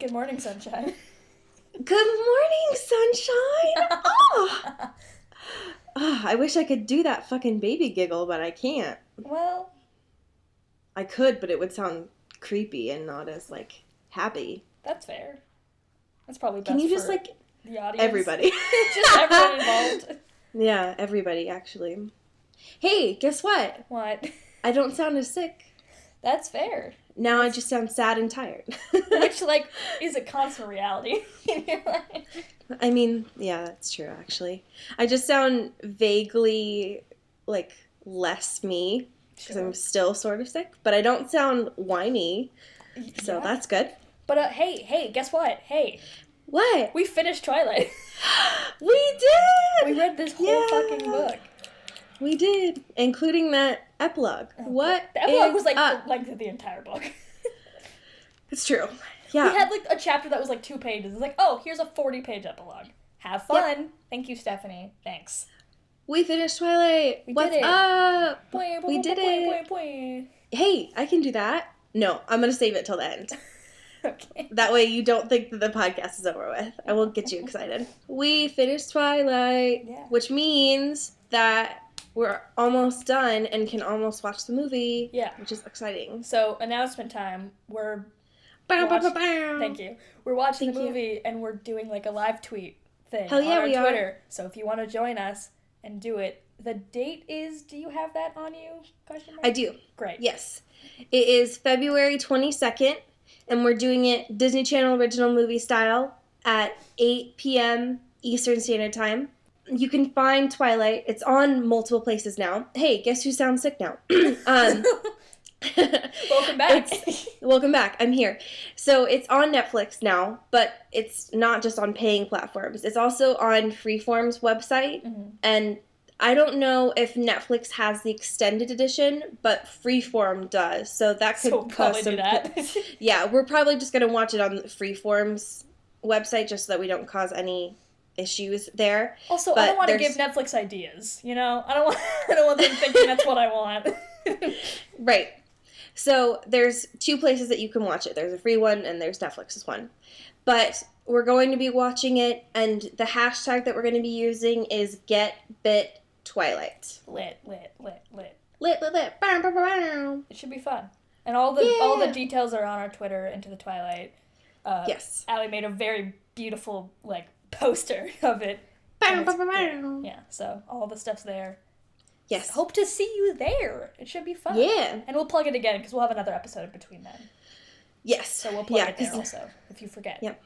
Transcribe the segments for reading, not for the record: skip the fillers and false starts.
Good morning, sunshine. Good morning, sunshine! I wish I could do that fucking baby giggle, but I can't. Well... I could, but it would sound creepy and not as, happy. That's fair. That's probably best Can you just, for the audience. Everybody. Just everyone involved. Yeah, everybody, actually. Hey, guess what? What? I don't sound as sick. That's fair. Now I just sound sad and tired. Which, is a constant reality in your life. I mean, yeah, that's true, actually. I just sound vaguely, less me, because I'm still sort of sick, but I don't sound whiny, so that's good. But, hey, guess what? Hey. What? We finished Twilight. We did! We read this whole fucking book. We did, including that epilogue. Oh, what? The epilogue was, the length of the entire book. It's true. Yeah. We had, a chapter that was, 2 pages. It's here's a 40-page epilogue. Have fun. Yep. Thank you, Stephanie. Thanks. We finished Twilight. What's up? We did it. Hey, I can do that. No, I'm going to save it till the end. Okay. That way you don't think that the podcast is over with. I will get you excited. We finished Twilight, which means that we're almost done and can almost watch the movie, which is exciting. So, announcement time. Thank you. We're watching the movie and we're doing a live tweet thing on our Twitter. So if you want to join us and do it, the date is, do you have that on you? Question mark? I do. Great. Yes. It is February 22nd, and we're doing it Disney Channel original movie style at 8 p.m. Eastern Standard Time. You can find Twilight. It's on multiple places now. Hey, guess who sounds sick now? Welcome back. Welcome back. I'm here. So it's on Netflix now, but it's not just on paying platforms. It's also on Freeform's website, and I don't know if Netflix has the extended edition, but Freeform does. So that could probably do that. Yeah, we're probably just going to watch it on Freeform's website just so that we don't cause any issues there. Also, I don't want to give Netflix ideas, I don't want them thinking that's what I want. Right. So there's 2 places that you can watch it. There's a free one and there's Netflix's one. But we're going to be watching it, and the hashtag that we're going to be using is GetBitTwilight. Lit. Bow, bow, bow. It should be fun. And all the details are on our Twitter, Into the Twilight. Yes. Allie made a very beautiful, poster of it. Bow, bow, bow, bow. Yeah, so all the stuff's there. Yes. Hope to see you there. It should be fun. Yeah. And we'll plug it again, because we'll have another episode between then. Yes. So we'll plug it there also, if you forget. Yep.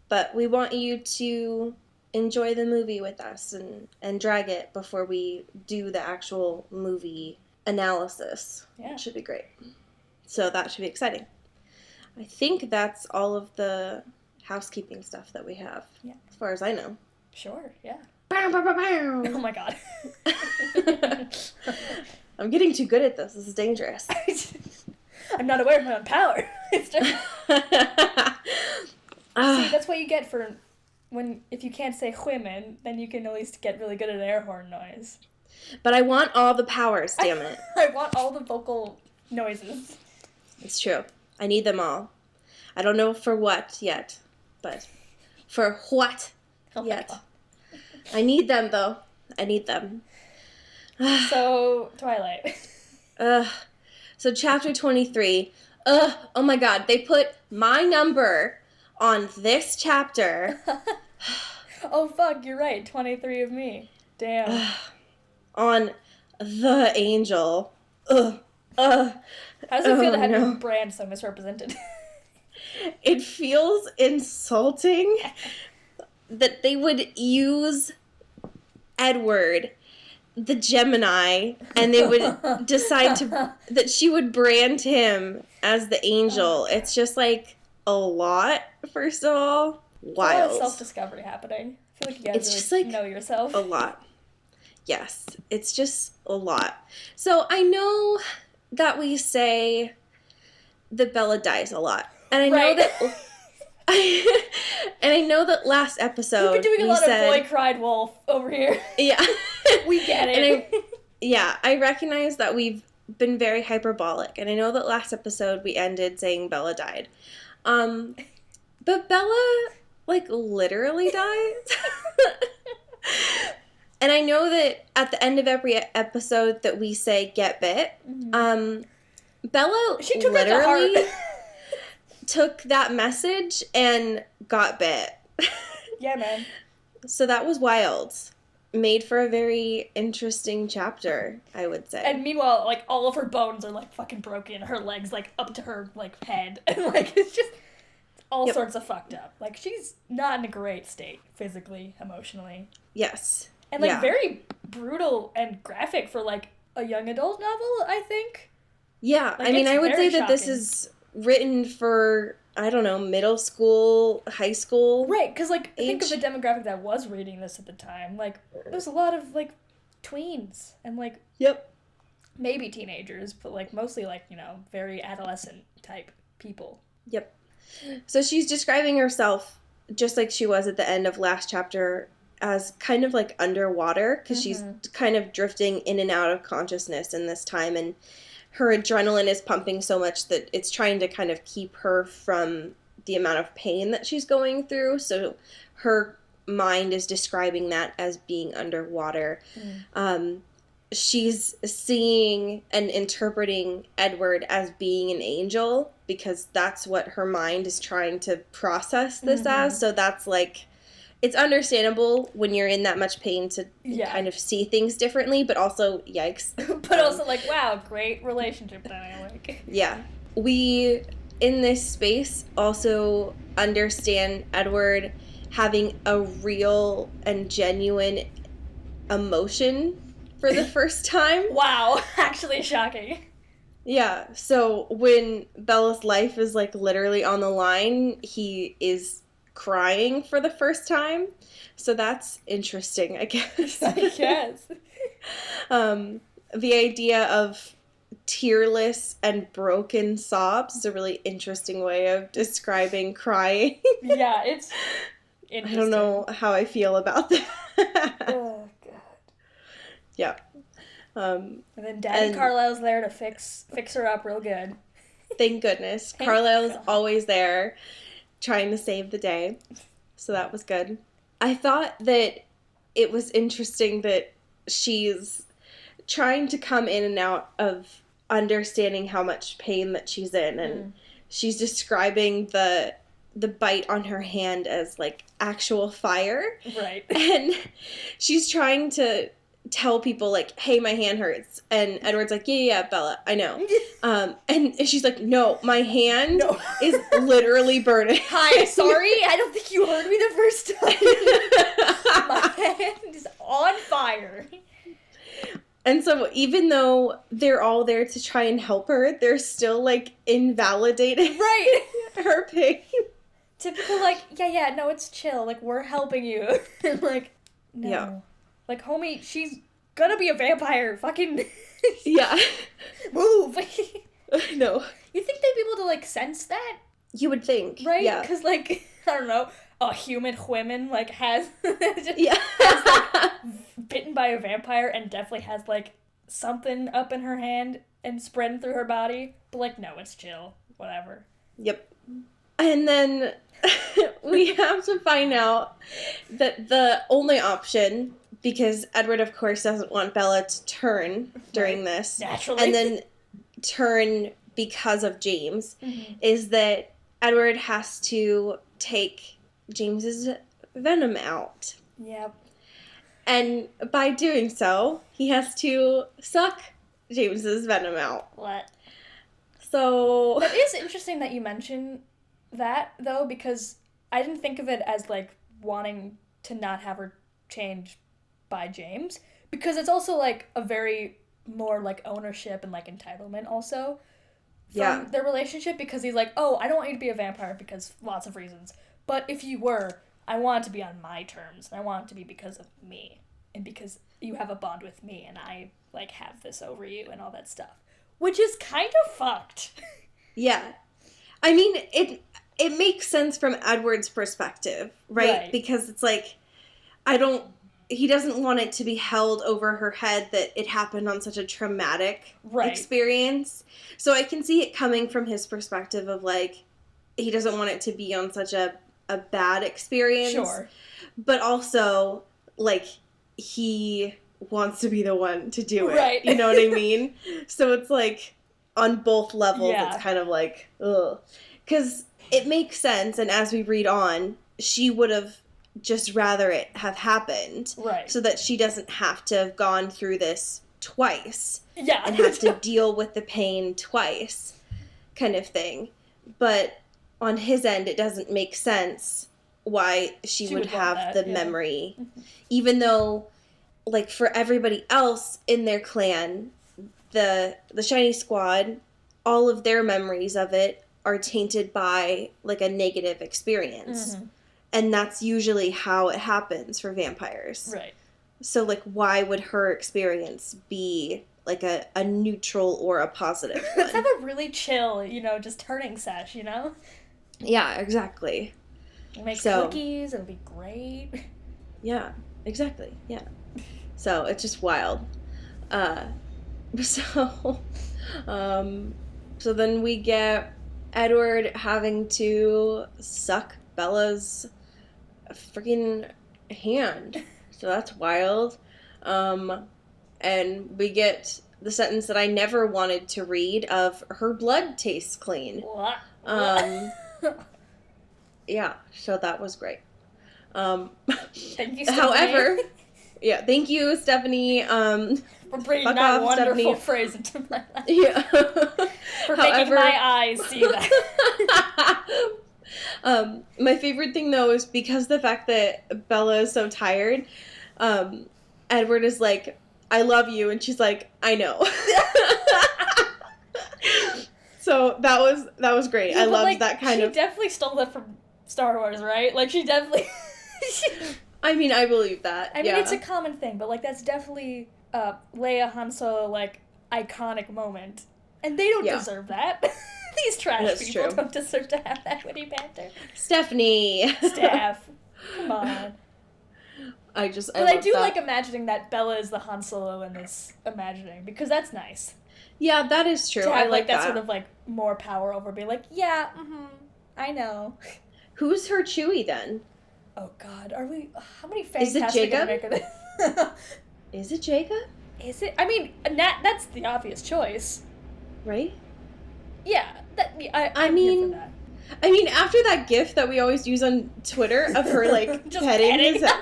But we want you to enjoy the movie with us and drag it before we do the actual movie analysis. Yeah. It should be great. So that should be exciting. I think that's all of the housekeeping stuff that we have, as far as I know. Sure, yeah. Bow, bow, bow, bow. Oh my god. I'm getting too good at this. This is dangerous. I'm not aware of my own power. It's just... See, that's what you get for if you can't say women, then you can at least get really good at air horn noise. But I want all the powers, damn it. I want all the vocal noises. It's true. I need them all. I don't know for what yet, but for what yet. I need them, though. I need them. So, Twilight. So, chapter 23. Oh my god. They put my number on this chapter. Oh, fuck. You're right. 23 of me. Damn. On the angel. How does it feel to have your brand so misrepresented? It feels insulting that they would use Edward, the Gemini, and they would decide that she would brand him as the angel. It's just a lot, first of all. Wild. There's a lot of self-discovery happening. I feel like you guys really know yourself. A lot. Yes, it's just a lot. So I know that we say that Bella dies a lot. And I know that and I know that last episode we've been doing a lot of boy cried wolf over here. Yeah. We get it. And I recognize that we've been very hyperbolic, and I know that last episode we ended saying Bella died. But Bella, like, literally dies. And I know that at the end of every episode that we say get bit, Bella she took literally it to heart. took that message and got bit. Yeah, man. So that was wild. Made for a very interesting chapter, I would say. And meanwhile, like, all of her bones are, like, fucking broken. Her legs, like, up to her, like, head. And, like, it's just all sorts of fucked up. Like, she's not in a great state, physically, emotionally. Yes. And, like, very brutal and graphic for, like, a young adult novel, I think. Yeah, like, I mean, I would say that shocking. this is written for, I don't know, middle school, high school. Right, because, like, think of the demographic that was reading this at the time. Like, there's a lot of, like, tweens and, like, maybe teenagers, but, like, mostly, like, you know, very adolescent type people. Yep. So she's describing herself, just like she was at the end of last chapter, as kind of, like, underwater, because she's kind of drifting in and out of consciousness in this time, and her adrenaline is pumping so much that it's trying to kind of keep her from the amount of pain that she's going through. So her mind is describing that as being underwater. She's seeing and interpreting Edward as being an angel because that's what her mind is trying to process this as. So that's like, it's understandable when you're in that much pain to kind of see things differently, but also, yikes. But also, like, wow, great relationship dynamic. Yeah. We, in this space, also understand Edward having a real and genuine emotion for the first time. Wow, actually shocking. Yeah, so when Bella's life is, like, literally on the line, he is crying for the first time. So that's interesting, I guess. I guess. The idea of tearless and broken sobs is a really interesting way of describing crying. Yeah, it's interesting. I don't know how I feel about that. Oh, God. Yeah. And then Daddy Carlisle's there to fix her up real good. Thank goodness. Carlisle's always there trying to save the day. So that was good. I thought that it was interesting that she's trying to come in and out of understanding how much pain that she's in, and she's describing the bite on her hand as, like, actual fire. Right. And she's trying to tell people, like, hey, my hand hurts. And Edward's like, yeah, Bella, I know. And she's like, no, my hand is literally burning. Hi, sorry, I don't think you heard me the first time. My hand is on fire. And so even though they're all there to try and help her, they're still, like, invalidating her pain. Typical, like, yeah, no, it's chill. Like, we're helping you. Like, no. Yeah. Like, homie, she's gonna be a vampire. Fucking... Yeah. Move! No. You think they'd be able to, like, sense that? You would think. Right? Yeah. Because, like, I don't know, a human woman, like, has... has, like, bitten by a vampire and definitely has, like, something up in her hand and spreading through her body. But, like, no, it's chill. Whatever. Yep. And then we have to find out that the only option, because Edward, of course, doesn't want Bella to turn during this. Naturally. And then turn because of James, is that Edward has to take James's venom out. Yep. And by doing so, he has to suck James's venom out. What? So... That is interesting that you mention that, though, because I didn't think of it as, like, wanting to not have her changed by James, because it's also, like, a very more, like, ownership and, like, entitlement also from their relationship, because he's like, oh, I don't want you to be a vampire because lots of reasons, but if you were, I want it to be on my terms, and I want it to be because of me, and because you have a bond with me, and I, like, have this over you, and all that stuff, which is kind of fucked. Yeah. I mean, it makes sense from Edward's perspective, right? Because it's like, he doesn't want it to be held over her head that it happened on such a traumatic experience. So I can see it coming from his perspective of, like, he doesn't want it to be on such a bad experience. Sure. But also, like, he wants to be the one to do it. Right. You know what I mean? So it's like, on both levels, Yeah. it's kind of like, ugh. Because it makes sense, and as we read on, she would have just rather it have happened. Right. So that she doesn't have to have gone through this twice. Yeah. And have to deal with the pain twice, kind of thing. But on his end, it doesn't make sense why she would have that, the memory. Even though, like, for everybody else in their clan, the Shiny Squad, all of their memories of it are tainted by, like, a negative experience. Mm-hmm. And that's usually how it happens for vampires. Right. So, like, why would her experience be, like, a neutral or a positive one? Let's have a really chill, just turning sesh, Yeah, exactly. Make cookies, it'll be great. Yeah, exactly, yeah. So, it's just wild. So then we get Edward having to suck Bella's freaking hand. So that's wild. And we get the sentence that I never wanted to read of her blood tastes clean. What? Yeah, so that was great. Thank you, Stephanie. However, yeah, thank you, Stephanie. For bringing fuck that off, wonderful Stephanie. phrase into my life. Yeah. For making my eyes see that. My favorite thing, though, is because the fact that Bella is so tired, Edward is like, I love you, and she's like, I know. So that was great. Yeah, I loved like, that kind of... She definitely stole that from Star Wars, right? Like, she definitely... I mean, I believe that. I mean, it's a common thing, but, like, that's definitely Leia, Han Solo, like, iconic moment. And they don't deserve that. These trash people don't deserve to have that witty banter. Stephanie. Steph. Come on. I do that. like imagining that Bella is the Han Solo in this imagining, because that's nice. Yeah, that is true. To have, I like that. Sort of, like, more power over being like, yeah, I know. Who's her Chewie, then? Oh, God. How many fans Is it Jacob? Is it Jacob? Is it? I mean, that's the obvious choice. Right? Yeah. I'm here for that. I mean, after that gif that we always use on Twitter of her, like, Just petting his head.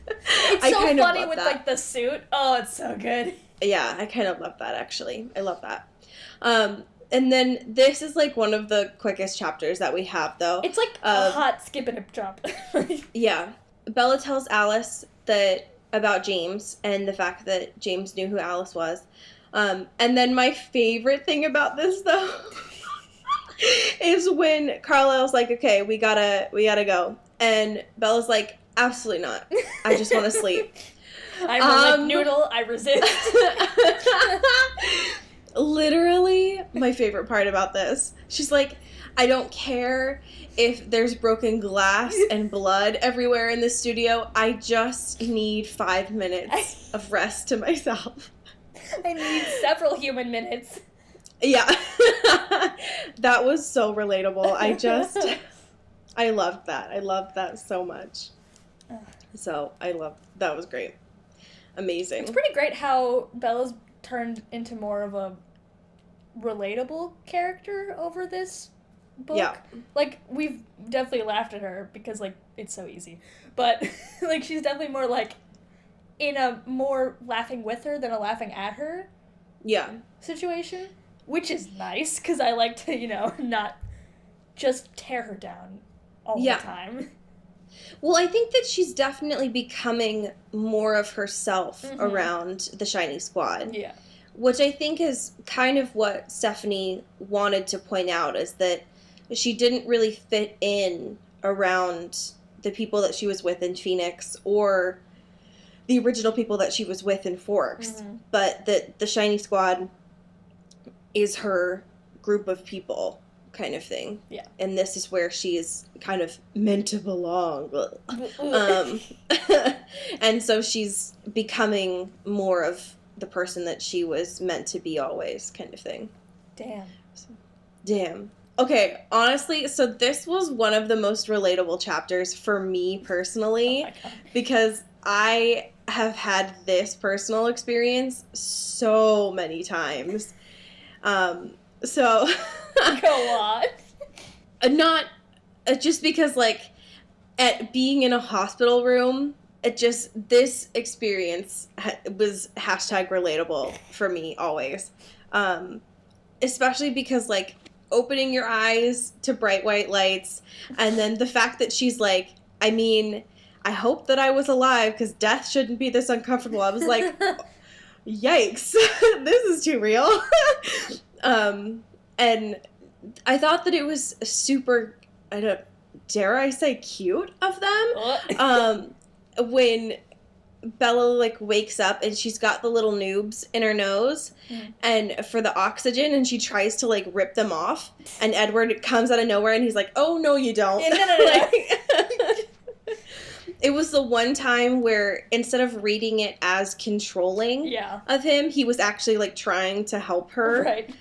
It's so funny with, like, the suit. Oh, it's so good. Yeah, I kind of love that, actually. I love that. And then this is, like, one of the quickest chapters that we have, though. It's like a hot skip and a jump. Yeah. Bella tells Alice about James and the fact that James knew who Alice was. And then my favorite thing about this, though, is when Carlisle's like, okay, we gotta go. And Bella's like, absolutely not. I just want to sleep. I'm a limp noodle. I resist. Literally, my favorite part about this. She's like, I don't care if there's broken glass and blood everywhere in the studio. I just need 5 minutes of rest to myself. I need several human minutes. Yeah. That was so relatable. I loved that. I loved that so much. So, that was great. Amazing. It's pretty great how Bella's turned into more of a relatable character over this book. Yeah. Like, we've definitely laughed at her because, like, it's so easy. But, like, she's definitely more, like, in a more laughing with her than a laughing at her situation. Which is nice, because I like to, not just tear her down all the time. Well, I think that she's definitely becoming more of herself around the Shiny Squad. Yeah. Which I think is kind of what Stephanie wanted to point out, is that she didn't really fit in around the people that she was with in Phoenix or the original people that she was with in Forks. But that the Shiny Squad is her group of people, kind of thing. Yeah. And this is where she's kind of meant to belong. And so she's becoming more of the person that she was meant to be always, kind of thing. Damn. Damn. Okay, honestly, so this was one of the most relatable chapters for me personally, Oh my God. because I have had this personal experience so many times. So, Go on. not just because, like, at being in a hospital room, it just, this experience was hashtag relatable for me always. Especially because, like, opening your eyes to bright white lights, and then the fact that she's like, I mean, I hope that I was alive because death shouldn't be this uncomfortable. I was like, yikes, this is too real. And I thought that it was super, dare I say, cute of them. When Bella, like, wakes up and she's got the little noobs in her nose and for the oxygen, and she tries to, like, rip them off, and Edward comes out of nowhere and he's like, oh, no, you don't. No. Like, it was the one time where instead of reading it as controlling of him, he was actually, like, trying to help her. Right.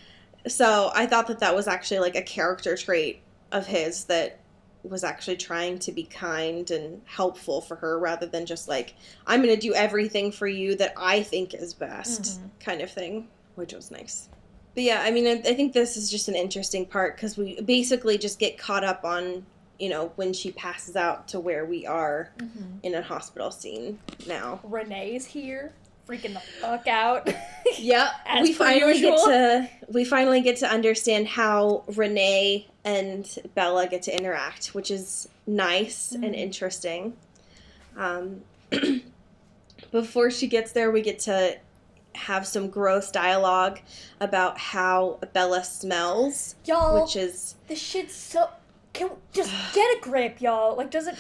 So I thought that that was actually, like, a character trait of his that was actually trying to be kind and helpful for her rather than just like, I'm going to do everything for you that I think is best kind of thing, which was nice. But yeah, I mean, I think this is just an interesting part because we basically just get caught up on, you know, when she passes out to where we are in a hospital scene now. Renee's here, freaking the fuck out. Yep. we finally get to understand how Renee and Bella get to interact, which is nice and interesting. Before she gets there, we get to have some gross dialogue about how Bella smells, y'all, which is... This shit's so... Can we just get a grip, y'all? Like, does it...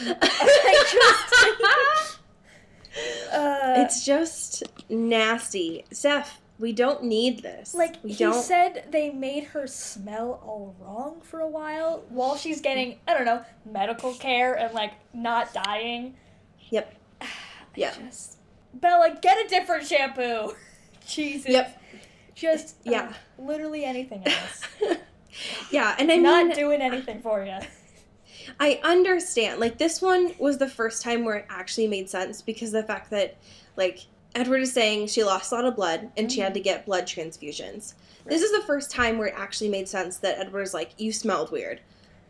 it's just nasty. Zeph, we don't need this. Like, he said they made her smell all wrong for a while she's getting, I don't know, medical care and, like, not dying. Yep. Yep. Bella, get a different shampoo. Jesus. Yep. Just, literally anything else. Yeah, and I mean... Not doing anything for you. I understand. Like, this one was the first time where it actually made sense because of the fact that, like, Edward is saying she lost a lot of blood and she had to get blood transfusions. Right. This is the first time where it actually made sense that Edward is like, you smelled weird.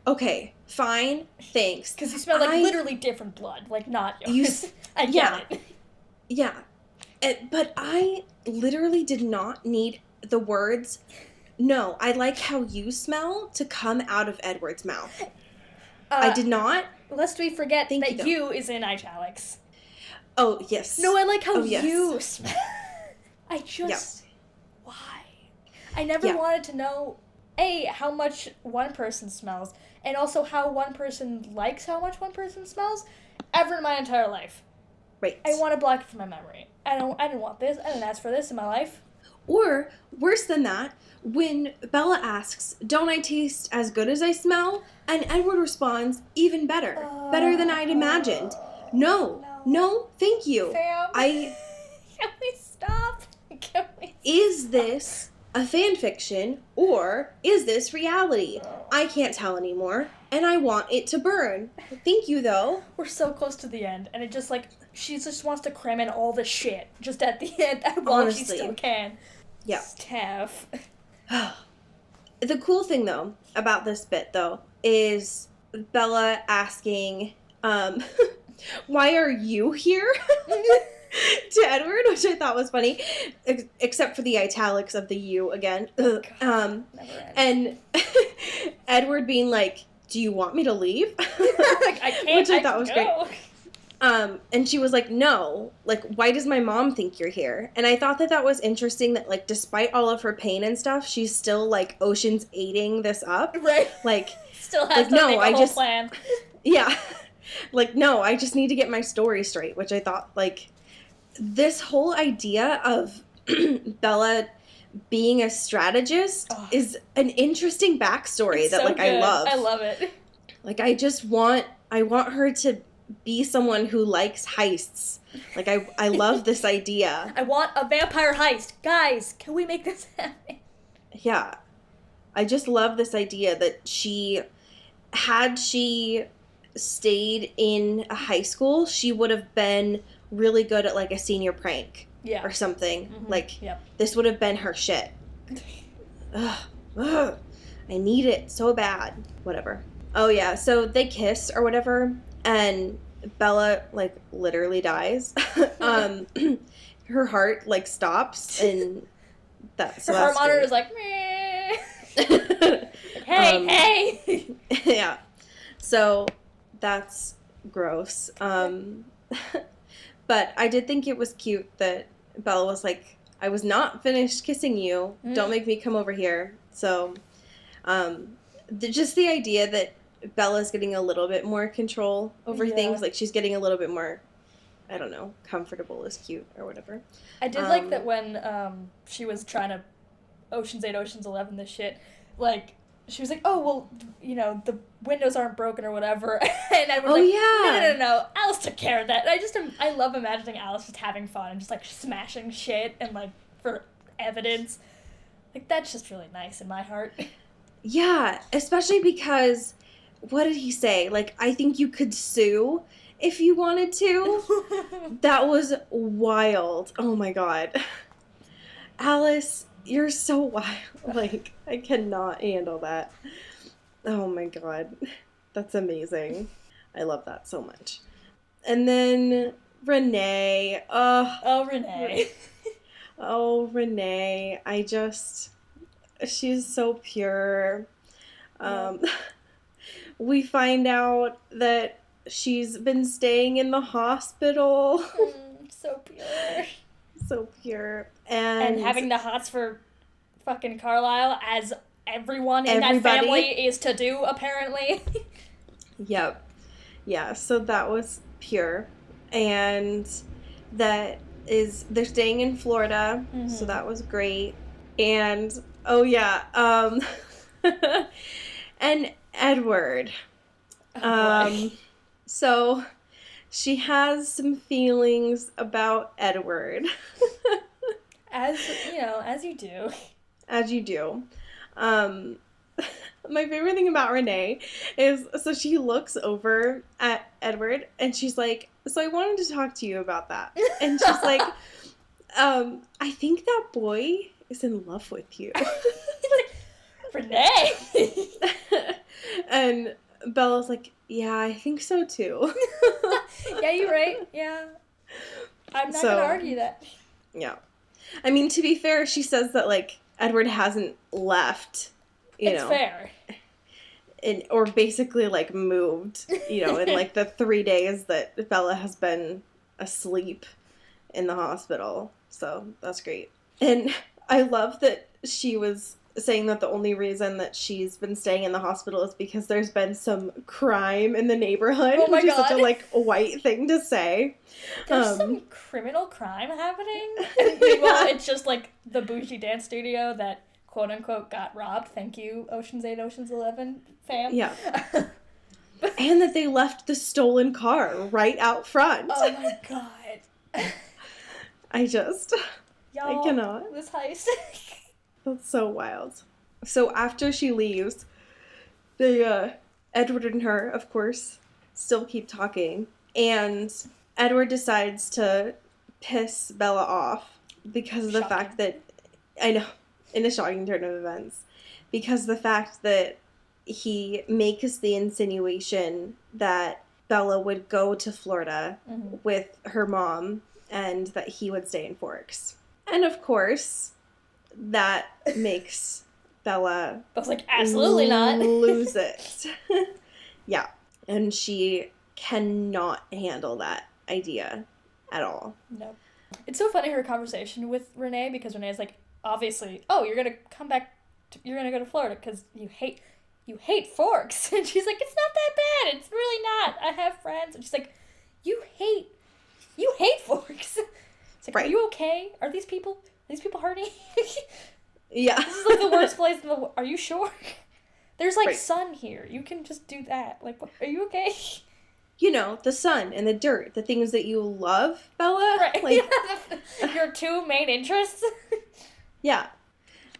Okay, fine, thanks. Because you smell like literally different blood, like not yours. I get it. Yeah. But I literally did not need the words, no, I like how you smell, to come out of Edward's mouth. I did not. Lest we forget that you is in italics. Oh, yes. No, I like how you smell. I just... Why? I never wanted to know, A, how much one person smells, and also how one person likes how much one person smells, ever in my entire life. Right. I want to block it from my memory. I didn't want this. I didn't ask for this in my life. Or, worse than that, when Bella asks, don't I taste as good as I smell? And Edward responds, even better. Better than I'd imagined. No, thank you. Sam. Can we stop? Is this a fan fiction or is this reality? I can't tell anymore, and I want it to burn. Thank you, though. We're so close to the end, and it just, like, she just wants to cram in all the shit just at the end while she still can. Yeah. Steph. The cool thing, though, about this bit, though, is Bella asking, why are you here? To Edward, which I thought was funny, except for the italics of the you again. And Edward being like, do you want me to leave? Like, I can't, which I thought was great. And she was like, no, like, why does my mom think you're here? And I thought that that was interesting that, like, despite all of her pain and stuff, she's still, like, Ocean's 8ing this up. Right. Like, still has to make a whole plan. Yeah. Like, no, I just need to get my story straight, which I thought, like, this whole idea of Bella being a strategist is an interesting backstory that, so like, good. I love. I love it. Like, I want her to be someone who likes heists. Like, I love this idea. I want a vampire heist. Guys, can we make this happen? Yeah. I just love this idea that had she stayed in a high school, she would have been really good at, like, a senior prank. Yeah. Or something. Mm-hmm. Like, yep. This would have been her shit. Ugh. I need it so bad. Whatever. Oh, yeah. So they kiss or whatever, and Bella, like, literally dies. Her heart, like, stops, and that's... Her heart monitor is like, meh. Hey! Yeah. So, that's gross. But I did think it was cute that Bella was like, I was not finished kissing you. Don't make me come over here. So, just the idea that Bella's getting a little bit more control over things, like she's getting a little bit more, I don't know, comfortable is cute or whatever. I did like that when she was trying to Ocean's 8, Ocean's 11 this shit, like, she was like, oh, well, you know, the windows aren't broken or whatever. And I was no, Alice took care of that. And I love imagining Alice just having fun and just, like, smashing shit and, like, for evidence. Like, that's just really nice in my heart. Yeah, especially because, what did he say? Like, I think you could sue if you wanted to. That was wild. Oh, my God. Alice... You're so wild. Like, I cannot handle that. Oh my God. That's amazing. I love that so much. And then Renee. Oh, Renee. Oh, Renee. She's so pure. We find out that she's been staying in the hospital. So pure. So pure. And having the hots for fucking Carlisle, as everyone in that family is to do, apparently. Yep. Yeah, so that was pure. And they're staying in Florida, so that was great. And, oh yeah, and Edward. So... She has some feelings about Edward. As you do. As you do. My favorite thing about Renee is, so she looks over at Edward, and she's like, so I wanted to talk to you about that. And she's like, I think that boy is in love with you. Renee! And Bella's like, yeah, I think so too. Yeah, you're right. Yeah. I'm not going to argue that. Yeah. I mean, to be fair, she says that, like, Edward hasn't left, It's fair. Or basically, like, moved, in, like, the 3 days that Bella has been asleep in the hospital. So, that's great. And I love that she was saying that the only reason that she's been staying in the hospital is because there's been some crime in the neighborhood. Oh my which God. is such a, like, white thing to say. There's some criminal crime happening. Well, it's just like the bougie dance studio that quote unquote got robbed. Thank you, Ocean's 8, Ocean's 11 fam. Yeah. And that they left the stolen car right out front. Oh my God. I Y'all, cannot. This heist. That's so wild. So after she leaves, Edward and her, of course, still keep talking. And Edward decides to piss Bella off because of the fact that, I know, in a shocking turn of events, because the fact that he makes the insinuation that Bella would go to Florida with her mom and that he would stay in Forks. And of course, that makes Bella... I was like, absolutely not. Lose it. Yeah. And she cannot handle that idea at all. No. It's so funny, her conversation with Renee, because Renee's like, obviously, oh, you're going to come back, you're going to go to Florida because you hate Forks. And she's like, it's not that bad. It's really not. I have friends. And she's like, you hate Forks. It's like, right. Are you okay? Are these people hurting? Yeah. This is like the worst place in the world. Are you sure? There's like right. sun here. You can just do that. Like, are you okay? The sun and the dirt, the things that you love, Bella. Right. Like, Your two main interests. Yeah.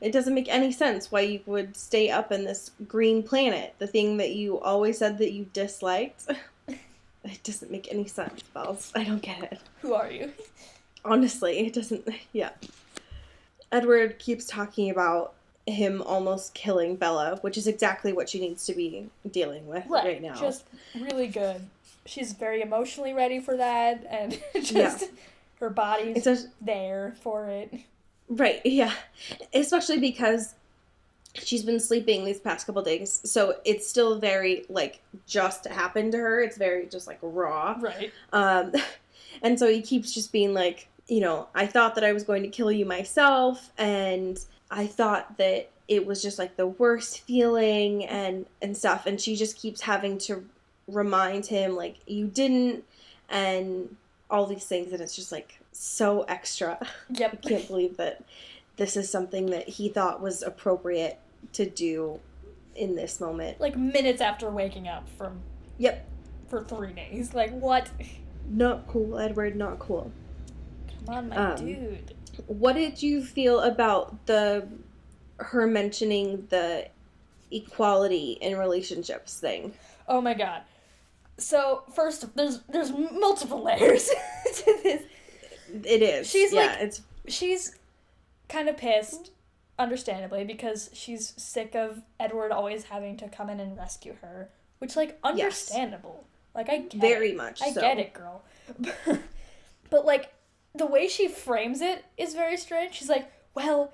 It doesn't make any sense why you would stay up in this green planet, the thing that you always said that you disliked. It doesn't make any sense, Bells. I don't get it. Who are you? Honestly, it doesn't, yeah. Edward keeps talking about him almost killing Bella, which is exactly what she needs to be dealing with right now. Just really good. She's very emotionally ready for that, and just her body's there for it. Right, yeah. Especially because she's been sleeping these past couple days, so it's still very, like, just happened to her. It's very just, like, raw. Right. And so he keeps just being like, you know, I thought that I was going to kill you myself, and I thought that it was just, like, the worst feeling and stuff. And she just keeps having to remind him, like, you didn't, and all these things, and it's just, like, so extra. Yep. I can't believe that this is something that he thought was appropriate to do in this moment. Like, minutes after waking up from... Yep. For 3 days. Like, what? Not cool, Edward, not cool. Come on, my dude. What did you feel about her mentioning the equality in relationships thing? Oh my god. So, first, there's multiple layers to this. It is. She's kind of pissed, understandably, because she's sick of Edward always having to come in and rescue her, which, like, understandable. Yes. Like, I get Very it. much I get it, girl. But, like, the way she frames it is very strange. She's like, well,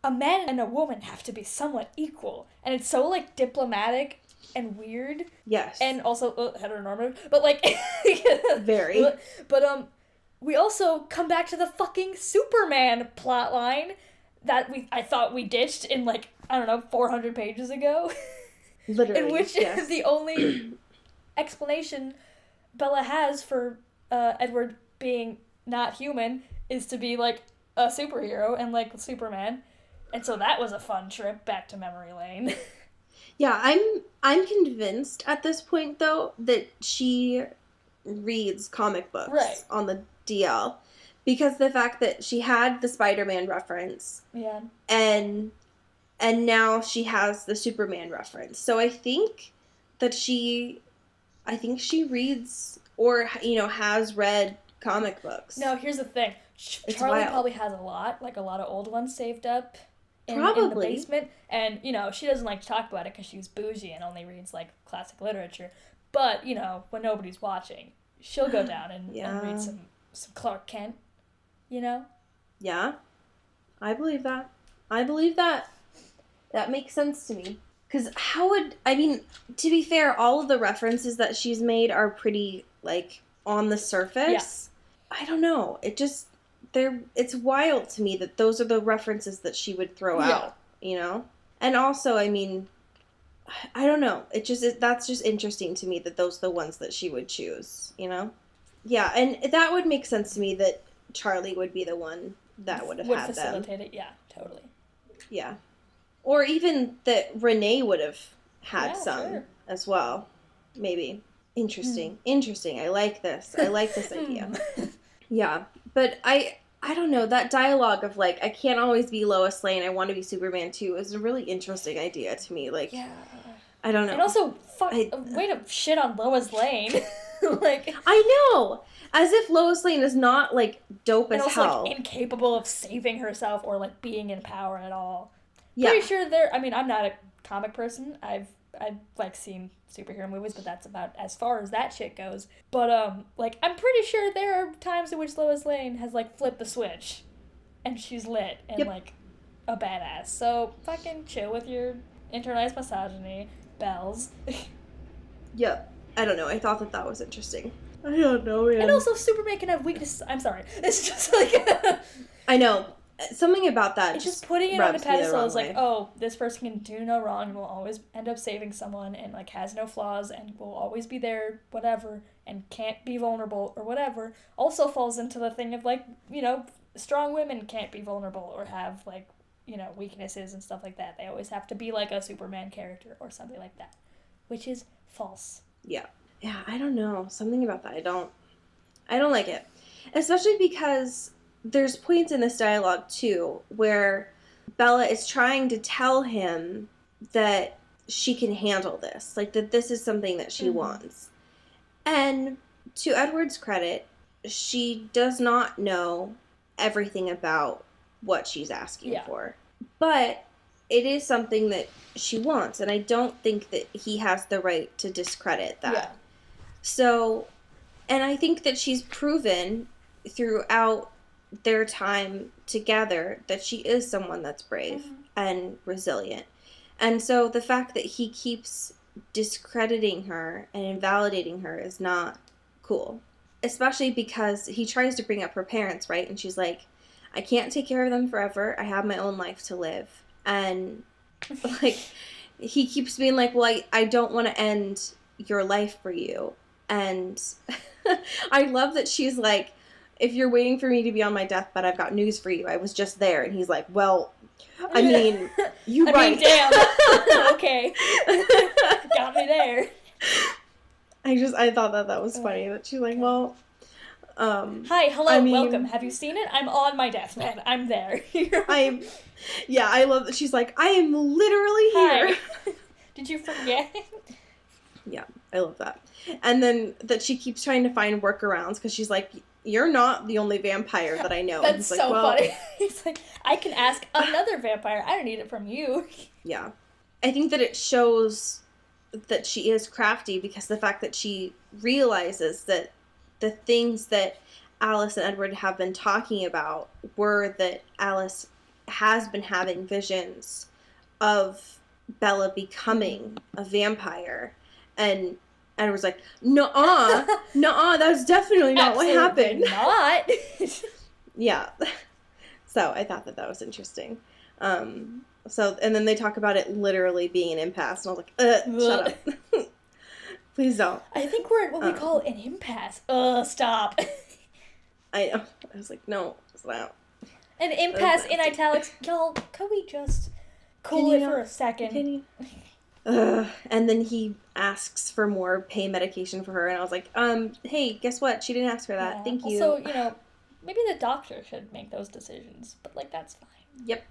a man and a woman have to be somewhat equal. And it's so, like, diplomatic and weird. Yes. And also heteronormative. But, like... Very. But, we also come back to the fucking Superman plotline that I thought we ditched in, like, I don't know, 400 pages ago. Literally, in which the only explanation Bella has for Edward being not human is to be, like, a superhero and, like, Superman. And so that was a fun trip back to memory lane. Yeah, I'm convinced at this point, though, that she reads comic books on the DL, because the fact that she had the Spider-Man reference, and now she has the Superman reference. So I think she reads or, you know, has read comic books. No, here's the thing. Charlie probably has a lot of old ones saved up in the basement, and, you know, she doesn't like to talk about it because she's bougie and only reads, like, classic literature. But, you know, when nobody's watching, she'll go down and read some Clark Kent, you know? Yeah. I believe that. That makes sense to me. Because to be fair, all of the references that she's made are pretty, like, on the surface. Yeah. I don't know. It's wild to me that those are the references that she would throw out, you know? And also, I mean, I don't know. That's just interesting to me that those are the ones that she would choose, you know? Yeah, and that would make sense to me that Charlie would be the one that would have had them. Would facilitate it, yeah, totally. Yeah. Or even that Renee would have had some as well. Maybe. Interesting. Interesting. I like this. idea. Yeah. But I don't know, that dialogue of, like, I can't always be Lois Lane, I want to be Superman too, is a really interesting idea to me. Like, I don't know. And also, way to shit on Lois Lane. Like, I know! As if Lois Lane is not, like, dope as hell. And also, like, incapable of saving herself or, like, being in power at all. Yeah. Pretty sure I'm not a comic person. I've like, seen superhero movies, but that's about as far as that shit goes. But, like, I'm pretty sure there are times in which Lois Lane has, like, flipped the switch. And she's lit and, like, a badass. So, fucking chill with your internalized misogyny, Bells. Yep. I don't know. I thought that was interesting. I don't know, man. And also, Superman can have weaknesses. I'm sorry. It's just like... I know. Something about that. It's just putting it on a pedestal is like, oh, this person can do no wrong and will always end up saving someone and, like, has no flaws and will always be there, whatever, and can't be vulnerable or whatever. Also falls into the thing of, like, you know, strong women can't be vulnerable or have, like, you know, weaknesses and stuff like that. They always have to be, like, a Superman character or something like that, which is false. Yeah. Yeah, I don't know. Something about that. I don't like it. Especially because there's points in this dialogue, too, where Bella is trying to tell him that she can handle this, like that this is something that she wants. And to Edward's credit, she does not know everything about what she's asking for. But it is something that she wants, and I don't think that he has the right to discredit that. Yeah. So, and I think that she's proven throughout their time together that she is someone that's brave and resilient. And so the fact that he keeps discrediting her and invalidating her is not cool. Especially because he tries to bring up her parents, right? And she's like, I can't take care of them forever. I have my own life to live. And, like, he keeps being like, well, I don't want to end your life for you. And I love that she's like, if you're waiting for me to be on my deathbed, I've got news for you. I was just there. And he's like, well, I mean, you right. mean, damn. Okay. Got me there. I thought that was funny. That she's like, well... Hi, hello, welcome. Have you seen it? I'm on my deathbed. I'm there. I love that she's like, I am literally here. Hi. Did you forget? Yeah, I love that. And then that she keeps trying to find workarounds because she's like, you're not the only vampire that I know. That's so funny. He's like, I can ask another vampire. I don't need it from you. Yeah. I think that it shows that she is crafty because the fact that she realizes that the things that Alice and Edward have been talking about were that Alice has been having visions of Bella becoming a vampire. And Edward's like, nuh-uh, that's definitely not what happened. Not. Yeah. So I thought that was interesting. And then they talk about it literally being an impasse. And I was like, shut up. Please don't. I think we're at what we call an impasse. Stop. I know. I was like, no, stop. An impasse in italics. Y'all, could we just cool it for a second? And then he asks for more pain medication for her, and I was like, hey, guess what? She didn't ask for that. Yeah. Thank you. Also, maybe the doctor should make those decisions, but, that's fine. Yep.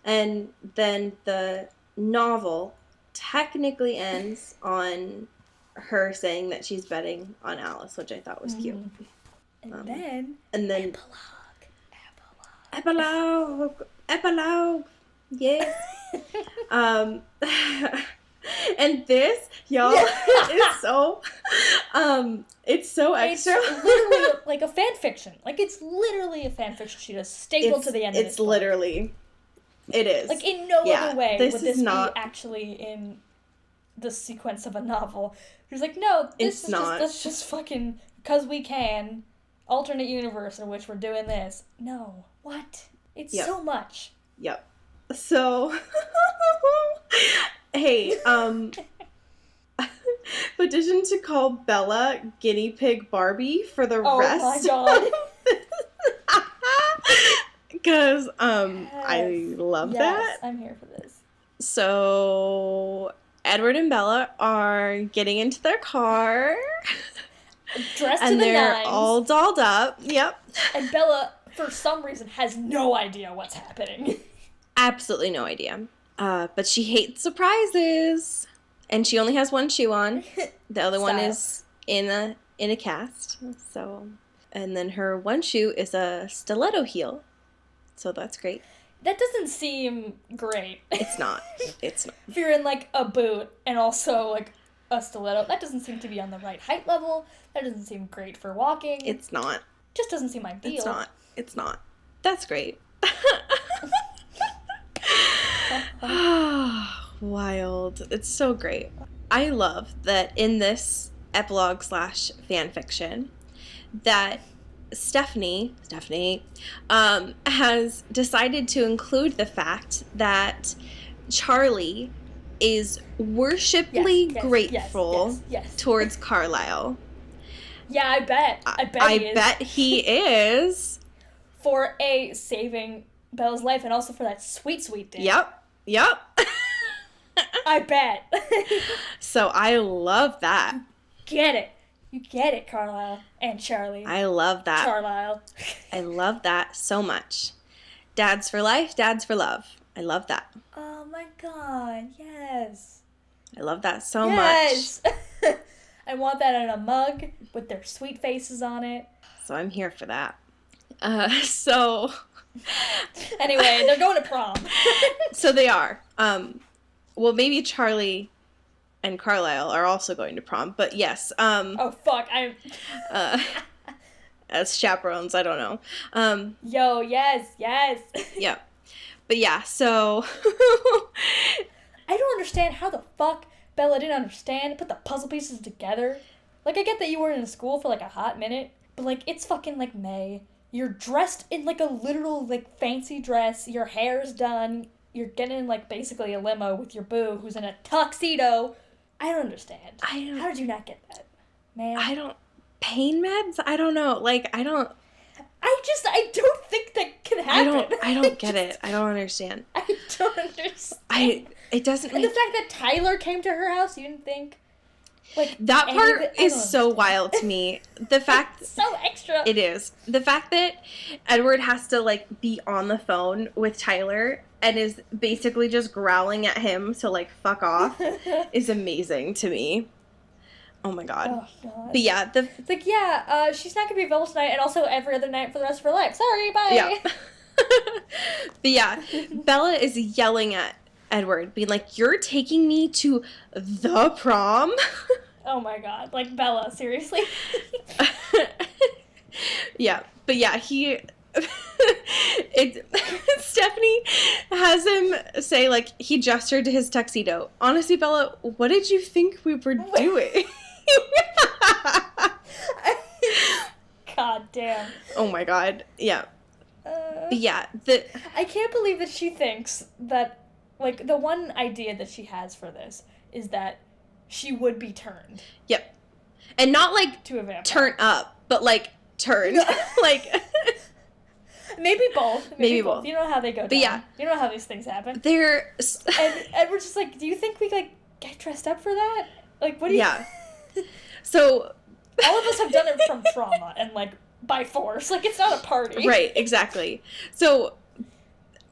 And then the novel technically ends on her saying that she's betting on Alice, which I thought was cute. And then epilogue, yes. And this, y'all, is so, it's so extra. It's literally like a fan fiction. Like, it's literally a fan fiction she just stapled to the end of it. It's literally, it is. Like, in no other way would this be actually in the sequence of a novel. She's like, no, that's just fucking, because we can, alternate universe in which we're doing this. No. What? It's so much. Yep. So, hey, petition to call Bella guinea pig Barbie for the rest. Oh my god. Because, I love that. I'm here for this. So, Edward and Bella are getting into their car. Dressed to the nines. And they're all dolled up. Yep. And Bella, for some reason, has no idea what's happening. Absolutely no idea. But she hates surprises. And she only has one shoe on. The other one is in a cast. So, and then her one shoe is a stiletto heel. So that's great. That doesn't seem great. It's not. It's not. If you're in, a boot and also, a stiletto, that doesn't seem to be on the right height level. That doesn't seem great for walking. It's not. Just doesn't seem ideal. It's not. That's great. Wild. It's so great. I love that in this epilogue / fanfiction that Stephanie, has decided to include the fact that Charlie is worshipfully grateful towards Carlisle. Yeah, I bet. I bet he is. For saving Bella's life and also for that sweet, sweet day. Yep. I bet. So I love that. You get it, Carlisle and Charlie. I love that. Carlisle. I love that so much. Dads for life, dads for love. I love that. Oh my god, yes. I love that so yes. much. I want that in a mug with their sweet faces on it. So I'm here for that. So... Anyway, they're going to prom. So they are. Well, maybe Charlie and Carlisle are also going to prom, but yes. Oh, fuck. As chaperones, I don't know. Yo, yes. Yeah. But yeah, so... I don't understand how the fuck Bella didn't understand, put the puzzle pieces together. Like, I get that you were in school for, like, a hot minute, but, like, it's fucking, like, May. You're dressed in, like, a literal, like, fancy dress. Your hair's done. You're getting in, like, basically a limo with your boo who's in a tuxedo. I don't understand. How did you not get that, man? Pain meds? I don't know. Like, I don't think that can happen. I don't get it. I don't understand. I don't understand. It doesn't And the fact that Tyler came to her house, you didn't think? Like, that part is so wild to me. The fact... It's so extra. It is. The fact that Edward has to, like, be on the phone with Tyler and is basically just growling at him to, like, fuck off is amazing to me. Oh, my God. Oh, God. But yeah, It's like, she's not going to be available tonight and also every other night for the rest of her life. Sorry, bye. Yeah. But yeah, Bella is yelling at Edward, being like, you're taking me to the prom? Oh, my God. Like, Bella, seriously? Yeah, but yeah, Stephanie has him say, like, he gestured to his tuxedo. Honestly, Bella, what did you think we were doing? God damn. Oh my God, yeah. But yeah, I can't believe that she thinks that, like, the one idea that she has for this is that she would be turned. Yep. And not, like, to a vampire. Turn up, but, like, turned. Like... Maybe both. Maybe both. You know how they go down. But yeah. You know how these things happen. They're... And Edward's just like, do you think we, like, get dressed up for that? Like, what do you... Yeah. So... All of us have done it from trauma and, like, by force. Like, it's not a party. Right, exactly. So,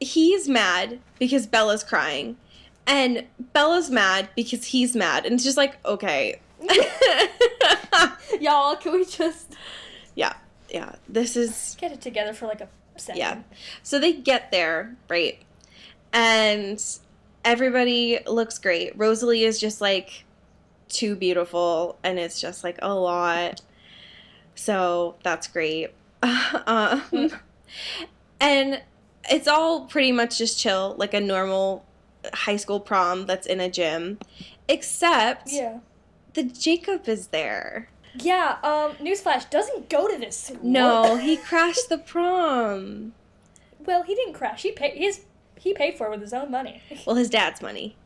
he's mad because Bella's crying. And Bella's mad because he's mad. And it's just like, okay. Y'all, can we just... Yeah, this is... Get it together for, like, a second. Yeah. So they get there, right? And everybody looks great. Rosalie is just, like, too beautiful. And it's just, like, a lot. So that's great. And it's all pretty much just chill, like a normal high school prom that's in a gym. Except... Yeah. that Jacob is there. Yeah, newsflash, doesn't go to this school. No, he crashed the prom. Well, he didn't crash. He paid for it with his own money. Well, his dad's money.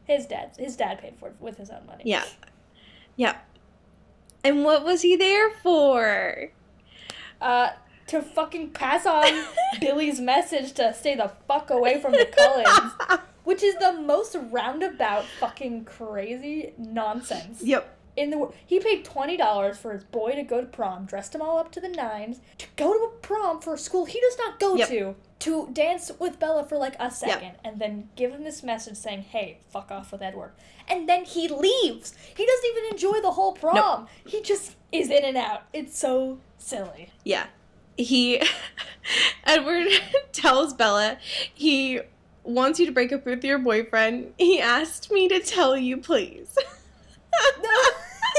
His dad paid for it with his own money. Yeah. Yeah. And what was he there for? To fucking pass on Billy's message to stay the fuck away from the Cullens. Which is the most roundabout fucking crazy nonsense. Yep. In the world. He paid $20 for his boy to go to prom, dressed him all up to the nines, to go to a prom for a school he does not go to dance with Bella for like a second, and then give him this message saying, hey, fuck off with Edward. And then he leaves. He doesn't even enjoy the whole prom. Nope. He just is in and out. It's so silly. Yeah. Edward tells Bella he wants you to break up with your boyfriend. He asked me to tell you, please. No,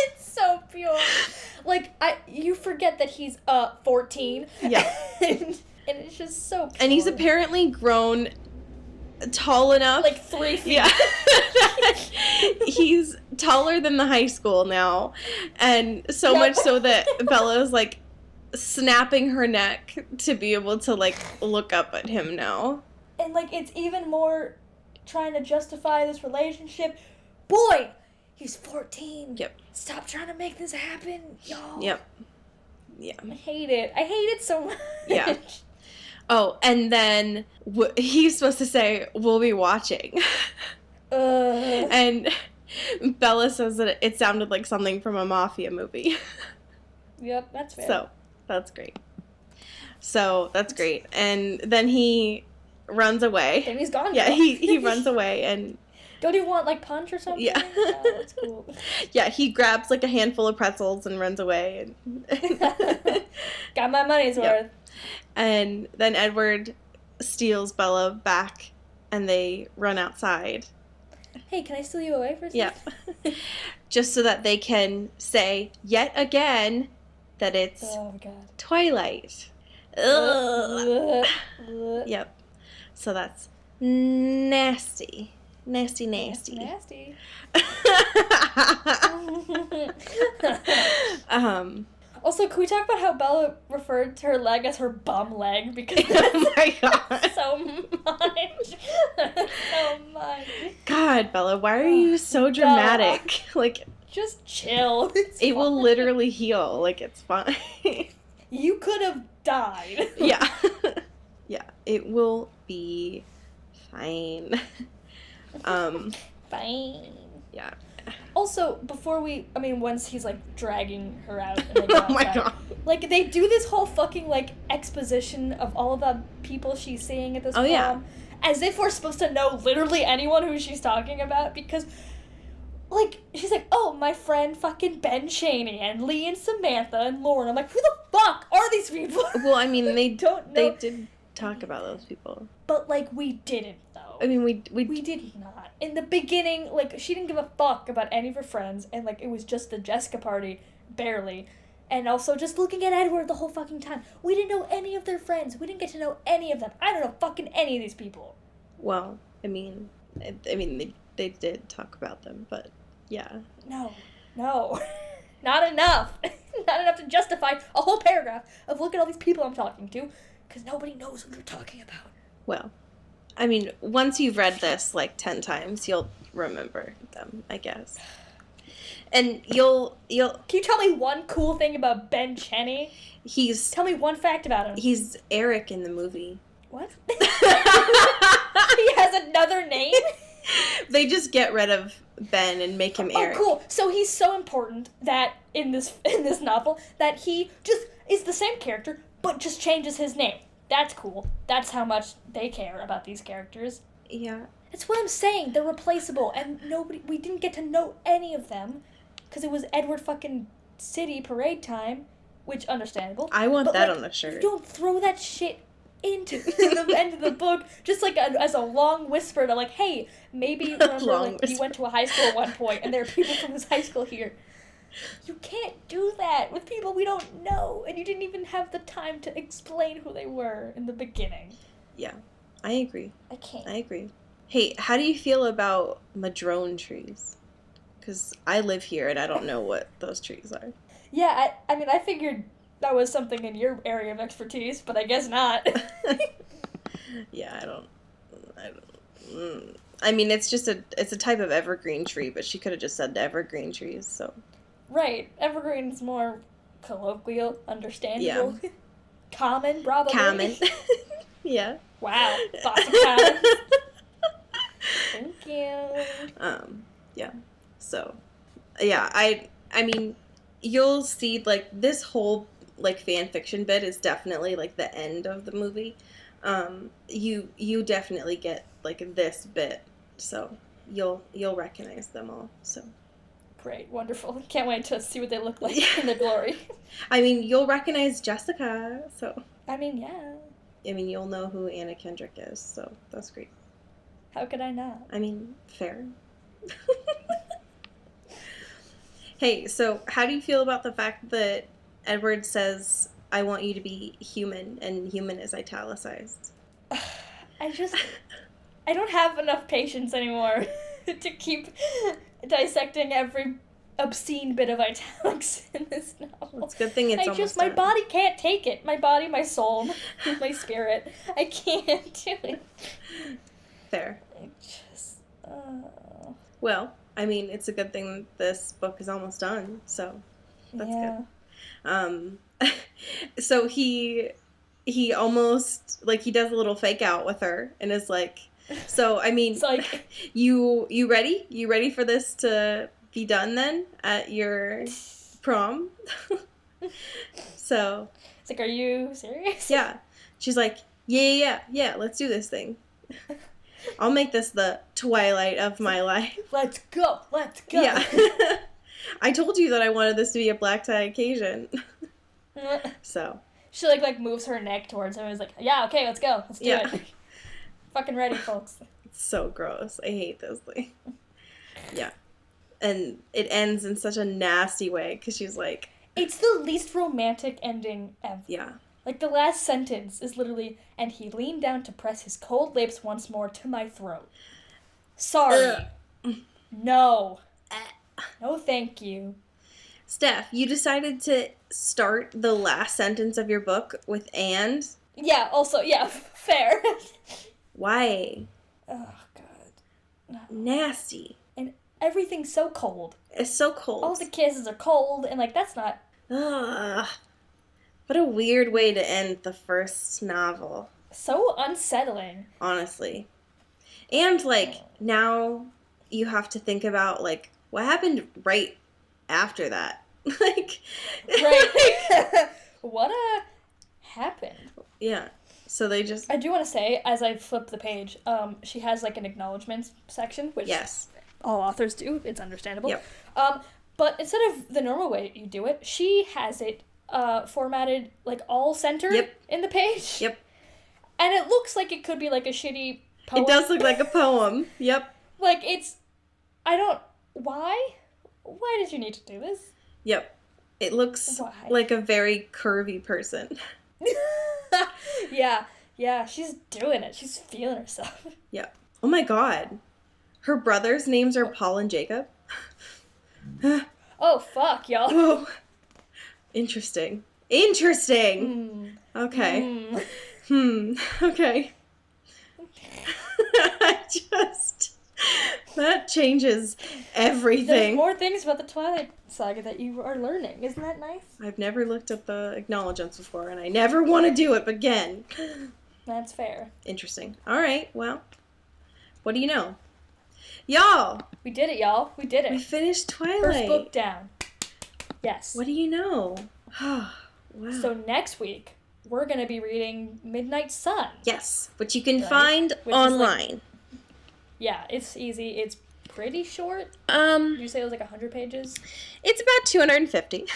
it's so pure. Like, you forget that he's 14. Yeah. and it's just so pure. And he's apparently grown tall enough. Like 3 feet. Yeah. He's taller than the high school now. And so much so that Bella's like snapping her neck to be able to like look up at him now. And like it's even more trying to justify this relationship. Boy, he's 14. Yep. Stop trying to make this happen, y'all. Yep. Yeah. I hate it. I hate it so much. Yeah. Oh, and then he's supposed to say, we'll be watching. And Bella says that it sounded like something from a mafia movie. Yep, that's fair. So, that's great. So that's great. And then he runs away. Then he's gone. Yeah, he runs away and... Don't you want, like, punch or something? Yeah. No, it's cool. Yeah, he grabs, like, a handful of pretzels and runs away. And Got my money's worth. And then Edward steals Bella back, and they run outside. Hey, can I steal you away for a second? Yeah. Just so that they can say, yet again, that it's Twilight. Ugh. Yep. So that's nasty. Nasty. Nasty. Also, can we talk about how Bella referred to her leg as her bum leg? Because oh my god. So much. So much. God, Bella, why are you so dramatic? Like, just chill. It will literally heal. Like, it's fine. You could have died. Yeah. Yeah, it will be fine. Fine. Yeah. Also, once he's, like, dragging her out and they go oh my outside, god. like, they do this whole fucking, like, exposition of all of the people she's seeing at this prom. Yeah. As if we're supposed to know literally anyone who she's talking about, because, like, she's like, oh, my friend fucking Ben Chaney and Lee and Samantha and Lauren. I'm like, who the fuck are these people? Well, I mean, they don't know. They did talk about those people. But, like, we didn't, though. I mean, we did not. In the beginning, like, she didn't give a fuck about any of her friends, and, like, it was just the Jessica party, barely. And also just looking at Edward the whole fucking time. We didn't know any of their friends. We didn't get to know any of them. I don't know fucking any of these people. Well, I mean, they did talk about them, but, yeah. No. Not enough. Not enough to justify a whole paragraph of look at all these people I'm talking to, because nobody knows who they're talking about. Well, I mean, once you've read this, like, 10 times, you'll remember them, I guess. And you'll... Can you tell me one cool thing about Ben Chaney? Tell me one fact about him. He's Eric in the movie. What? He has another name? They just get rid of Ben and make him Eric. Oh, cool. So he's so important that in this novel that he just is the same character, but just changes his name. That's cool. That's how much they care about these characters. Yeah. That's what I'm saying. They're replaceable, and we didn't get to know any of them, because it was Edward fucking City parade time, which, understandable. I want that on the shirt. You don't throw that shit into the end of the book, just like as a long whisper to, like, hey, maybe remember, like, you went to a high school at one point, and there are people from this high school here. You can't do that with people we don't know, and you didn't even have the time to explain who they were in the beginning. Yeah, I agree. I can't. I agree. Hey, how do you feel about madrone trees? Because I live here and I don't know what those trees are. Yeah, I mean, I figured that was something in your area of expertise, but I guess not. Yeah, I don't. I mean, it's a type of evergreen tree, but she could have just said evergreen trees, so. Right. Evergreen is more colloquial, understandable. Yeah. Common, probably. Common. Yeah. Wow. Boston Common. Thank you. Yeah. So, yeah, I mean, you'll see, like, this whole, like, fan fiction bit is definitely, like, the end of the movie. You definitely get, like, this bit, so you'll recognize them all, so. Great, wonderful. Can't wait to see what they look like in their glory. I mean, you'll recognize Jessica, so. I mean, yeah. I mean, you'll know who Anna Kendrick is, so that's great. How could I not? I mean, fair. Hey, so how do you feel about the fact that Edward says, I want you to be human, and human is italicized? I don't have enough patience anymore to keep dissecting every obscene bit of italics in this novel. It's a good thing it's almost my done. body can't take it. My body, my soul, my spirit. I can't do it. Fair. Oh. Well, I mean, it's a good thing this book is almost done, so that's good. So he almost, like, he does a little fake out with her and is like, so, I mean, it's like, you ready? You ready for this to be done then at your prom? So It's like, are you serious? Yeah. She's like, yeah, let's do this thing. I'll make this the Twilight of my life. Let's go. Yeah. I told you that I wanted this to be a black tie occasion. So. She like moves her neck towards him and is like, yeah, okay, let's go. Let's do it. Fucking ready, folks. It's so gross. I hate this thing. Yeah. And it ends in such a nasty way because she's like... It's the least romantic ending ever. Yeah. Like, the last sentence is literally, and he leaned down to press his cold lips once more to my throat. Sorry. No. No, thank you. Steph, you decided to start the last sentence of your book with "and"? Yeah, also, yeah, fair. Why? Oh, God. No. Nasty. And everything's so cold. It's so cold. All the kisses are cold, and, like, that's not... Ugh. What a weird way to end the first novel. So unsettling. Honestly. And, like, now you have to think about, like, what happened right after that? Like... Right. What happened? Yeah. So they just... I do want to say, as I flip the page, she has, like, an acknowledgments section, which Yes. all authors do. It's understandable. Yep. But instead of the normal way you do it, she has it formatted, like, all centered in the page. Yep. And it looks like it could be, like, a shitty poem. It does look like a poem. Yep. Like, it's... I don't... Why? Why did you need to do this? Yep. It looks Why? like a very curvy person. Yeah, she's doing it. She's feeling herself. Yep. Oh my god. Her brothers' names are Paul and Jacob. Oh, fuck, y'all. Whoa. Interesting. Okay. Okay. That changes everything. There's more things about the Twilight Saga that you are learning. Isn't that nice? I've never looked up the acknowledgements before, and I never want to do it again. That's fair. Interesting. All right, well, what do you know? Y'all! We did it, y'all. We did it. We finished Twilight. First book down. Yes. What do you know? Wow. So next week, we're going to be reading Midnight Sun. Yes, which you can find online. Yeah, it's easy. It's pretty short. Did you say it was like 100 pages? It's about 250.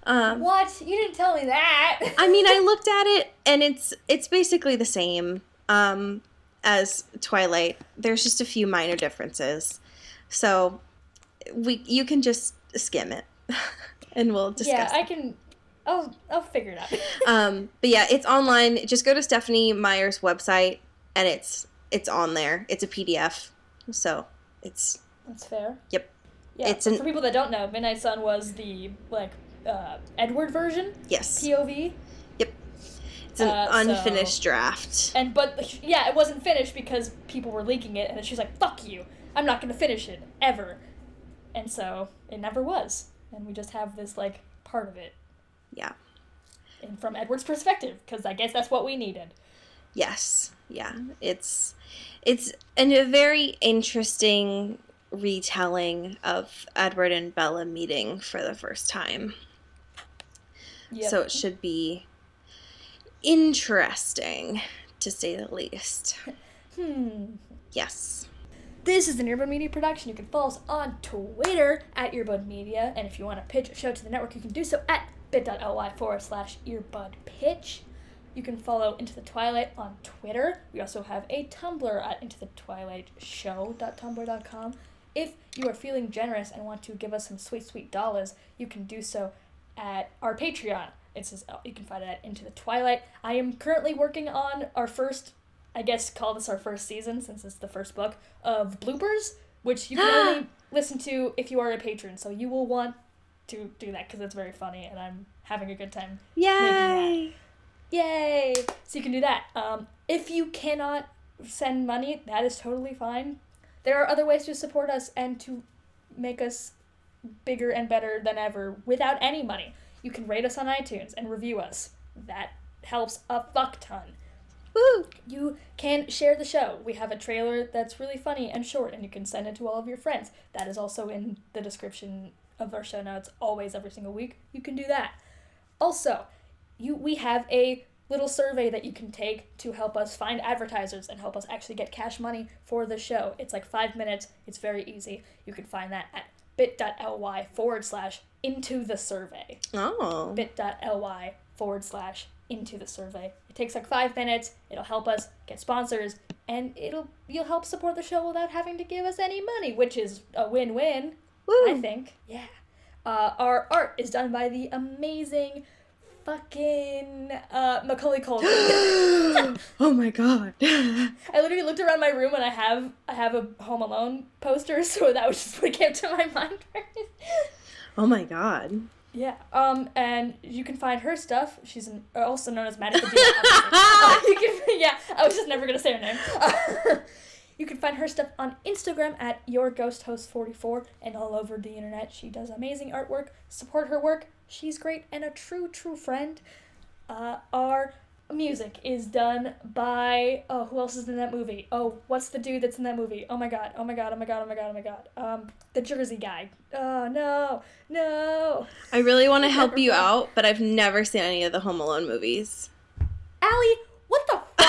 What? You didn't tell me that. I mean, I looked at it, and it's basically the same as Twilight. There's just a few minor differences. So you can just skim it, and we'll discuss. Yeah, I can. I'll figure it out. But yeah, it's online. Just go to Stephanie Meyer's website, and it's on there. It's a PDF, so it's... That's fair. Yep. Yeah, for people that don't know, Midnight Sun was the, like, Edward version? Yes. POV? Yep. It's an unfinished draft. But it wasn't finished because people were leaking it, and then she's like, fuck you, I'm not gonna finish it, ever. And so, it never was. And we just have this, like, part of it. Yeah. And from Edward's perspective, because I guess that's what we needed. Yes. Yeah. It's a very interesting retelling of Edward and Bella meeting for the first time. Yep. So it should be interesting, to say the least. Yes. This is an Earbud Media production. You can follow us on Twitter at Earbud Media, and if you want to pitch a show to the network, you can do so at bit.ly/earbudpitch. You can follow Into the Twilight on Twitter. We also have a Tumblr at intothetwilightshow.tumblr.com. If you are feeling generous and want to give us some sweet, sweet dollars, you can do so at our Patreon. You can find it at Into the Twilight. I am currently working on our first, I guess call this our first season, since it's the first book, of bloopers, which you can only listen to if you are a patron. So you will want to do that because it's very funny, and I'm having a good time. Yay! Yay! So you can do that. If you cannot send money, that is totally fine. There are other ways to support us and to make us bigger and better than ever without any money. You can rate us on iTunes and review us. That helps a fuck ton. Woo! You can share the show. We have a trailer that's really funny and short, and you can send it to all of your friends. That is also in the description of our show notes, always, every single week. You can do that. Also, we have a little survey that you can take to help us find advertisers and help us actually get cash money for the show. It's like 5 minutes. It's very easy. You can find that at bit.ly/into the survey. Oh. bit.ly/into the survey. It takes like 5 minutes. It'll help us get sponsors, and you'll help support the show without having to give us any money, which is a win-win. Woo. I think. Yeah. Our art is done by the amazing fucking Macaulay Culkin. Oh my god. I literally looked around my room and I have a Home Alone poster, so that was just what came to my mind first. Oh my god. Yeah. And you can find her stuff. She's also known as Maddie Padilla. Yeah, I was just never gonna say her name. You can find her stuff on Instagram at YourGhostHost44 and all over the internet. She does amazing artwork. Support her work. She's great and a true friend. Our music is done by... Oh, who else is in that movie? Oh, what's the dude that's in that movie? Oh my god. The Jersey guy. Oh, no. I really want to help you out, but I've never seen any of the Home Alone movies. Allie, what the fuck?